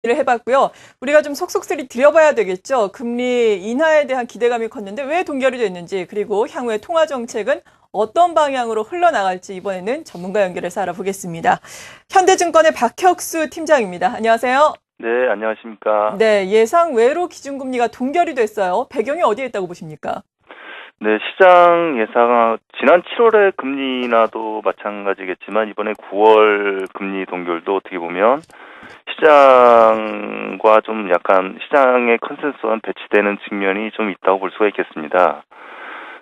를 해봤고요. 우리가 좀 속속들이 들여봐야 되겠죠. 금리 인하에 대한 기대감이 컸는데 왜 동결이 됐는지, 그리고 향후의 통화 정책은 어떤 방향으로 흘러나갈지 이번에는 전문가 연결해서 알아보겠습니다. 현대증권의 박혁수 팀장입니다. 안녕하세요. 네, 안녕하십니까. 네, 예상 외로 기준금리가 동결이 됐어요. 배경이 어디에 있다고 보십니까? 네, 시장 예상, 지난 7월의 금리 인하도 마찬가지겠지만, 이번에 9월 금리 동결도 어떻게 보면, 시장과 좀 약간, 시장의 컨센서와 배치되는 측면이 좀 있다고 볼 수가 있겠습니다.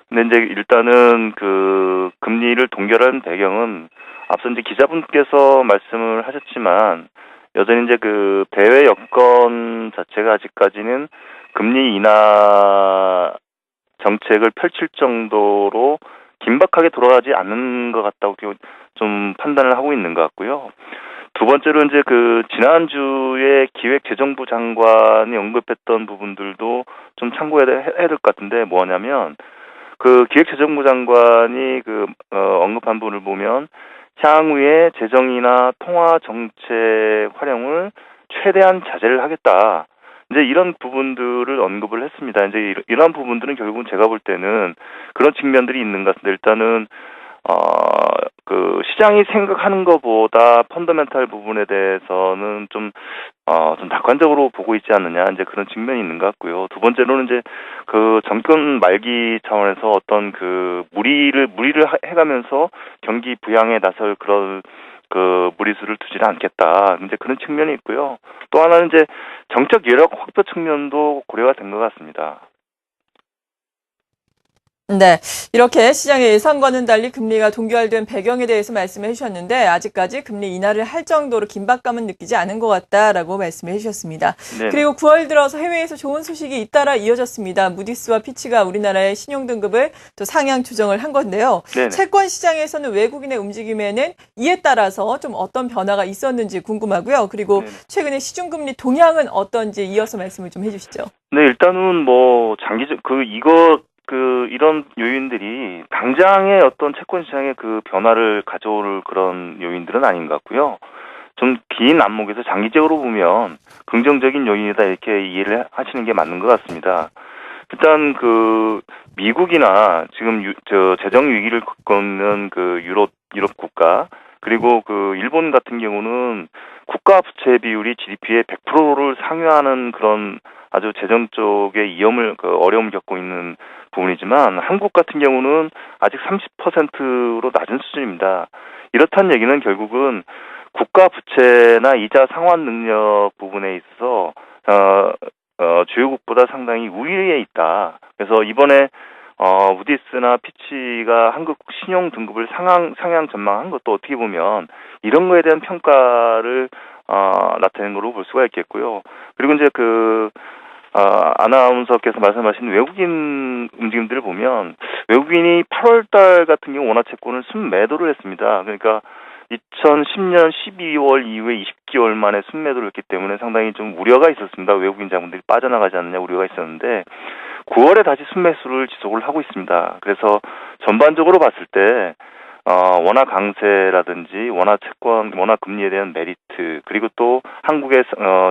근데 이제 일단은 그, 금리를 동결한 배경은, 앞서 이제 기자분께서 말씀을 하셨지만, 여전히 이제 그, 대외 여건 자체가 아직까지는 금리 인하 정책을 펼칠 정도로 긴박하게 돌아가지 않는 것 같다고 좀 판단을 하고 있는 것 같고요. 두 번째로 이제 그 지난주에 기획재정부 장관이 언급했던 부분들도 좀 참고해야 될 것 같은데 뭐냐면 그 기획재정부 장관이 언급한 부분을 보면 향후에 재정이나 통화 정책 활용을 최대한 자제를 하겠다. 이제 이런 부분들을 언급을 했습니다. 이제 이러한 부분들은 결국은 제가 볼 때는 그런 측면들이 있는 것 같은데 일단은 그 시장이 생각하는 것보다 펀더멘탈 부분에 대해서는 좀 낙관적으로 보고 있지 않느냐 이제 그런 측면이 있는 것 같고요. 두 번째로는 이제 그 정권 말기 차원에서 어떤 그 무리를 해가면서 경기 부양에 나설 그런 그 무리수를 두지는 않겠다. 이제 그런 측면이 있고요. 또 하나는 이제 정책 여력 확보 측면도 고려가 된 것 같습니다. 네, 이렇게 시장의 예상과는 달리 금리가 동결된 배경에 대해서 말씀해 주셨는데 아직까지 금리 인하를 할 정도로 긴박감은 느끼지 않은 것 같다라고 말씀해 주셨습니다. 네네. 그리고 9월 들어서 해외에서 좋은 소식이 잇따라 이어졌습니다. 무디스와 피치가 우리나라의 신용 등급을 또 상향 조정을 한 건데요. 네네. 채권 시장에서는 외국인의 움직임에는 이에 따라서 좀 어떤 변화가 있었는지 궁금하고요. 그리고 네네. 최근에 시중금리 동향은 어떤지 이어서 말씀을 좀 해주시죠. 네, 일단은 뭐 장기적 이런 요인들이 당장의 어떤 채권 시장의 그 변화를 가져올 그런 요인들은 아닌 것 같고요. 좀 긴 안목에서 장기적으로 보면 긍정적인 요인이다 이렇게 이해를 하시는 게 맞는 것 같습니다. 일단 그 미국이나 지금 재정 위기를 겪고 있는 그 유럽 국가 그리고 그 일본 같은 경우는 국가 부채 비율이 GDP의 100%를 상회하는 그런 아주 재정 쪽에 어려움을 겪고 있는 부분이지만 한국 같은 경우는 아직 30%로 낮은 수준입니다. 이렇다는 얘기는 결국은 국가 부채나 이자 상환 능력 부분에 있어서 주요국보다 상당히 우위에 있다. 그래서 이번에 무디스나 피치가 한국 신용 등급을 상향 전망한 것도 어떻게 보면 이런 거에 대한 평가를 나타낸 걸로 볼 수가 있겠고요. 그리고 이제 아나운서께서 말씀하신 외국인 움직임들을 보면 외국인이 8월 달 같은 경우 원화채권을 순매도를 했습니다. 그러니까 2010년 12월 이후에 20개월 만에 순매도를 했기 때문에 상당히 좀 우려가 있었습니다. 외국인 자본들이 빠져나가지 않느냐 우려가 있었는데 9월에 다시 순매수를 지속을 하고 있습니다. 그래서 전반적으로 봤을 때 원화 강세라든지 원화 금리에 대한 메리트 그리고 또 한국의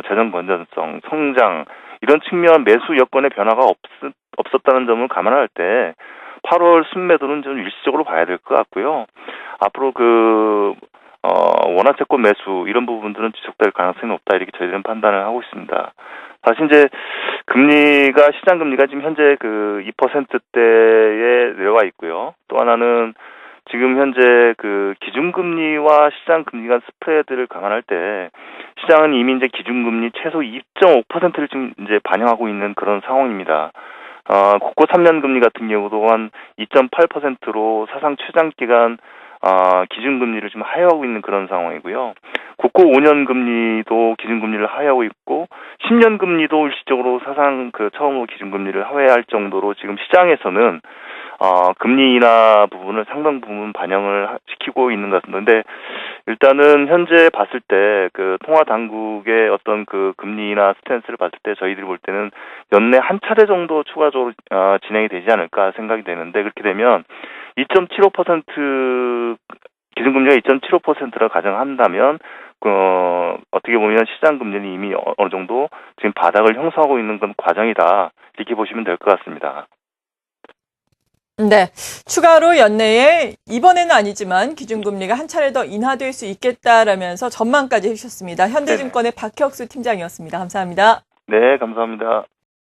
재정 건전성, 성장 이런 측면 매수 여건의 변화가 없었다는 점을 감안할 때 8월 순매도는 좀 일시적으로 봐야 될 것 같고요. 앞으로 원화채권 매수 이런 부분들은 지속될 가능성이 높다 이렇게 저희들은 판단을 하고 있습니다. 사실 이제 시장 금리가 지금 현재 그 2%대에 내려와 있고요. 또 하나는 지금 현재 그 기준금리와 시장 금리 간 스프레드를 감안할 때 시장은 이미 이제 기준금리 최소 2.5%를 지금 이제 반영하고 있는 그런 상황입니다. 국고 3년 금리 같은 경우도 한 2.8%로 사상 최장 기간 기준금리를 지금 하회하고 있는 그런 상황이고요. 국고 5년 금리도 기준금리를 하회하고 있고 10년 금리도 일시적으로 사상 처음으로 기준금리를 하회할 정도로 지금 시장에서는 금리 인하 부분을 상당 부분 반영을 시키고 있는 것 같습니다. 근데 일단은 현재 봤을 때 통화 당국의 어떤 금리 인하 스탠스를 봤을 때 저희들이 볼 때는 연내 한 차례 정도 추가적으로 진행이 되지 않을까 생각이 되는데 그렇게 되면 2.75% 기준금리가 2.75%라 가정한다면 어떻게 보면 시장 금리는 이미 어느 정도 지금 바닥을 형성하고 있는 건 과정이다. 이렇게 보시면 될 것 같습니다. 네. 추가로 연내에 이번에는 아니지만 기준금리가 한 차례 더 인하될 수 있겠다라면서 전망까지 해주셨습니다. 현대증권의 박혁수 팀장이었습니다. 감사합니다. 네, 감사합니다.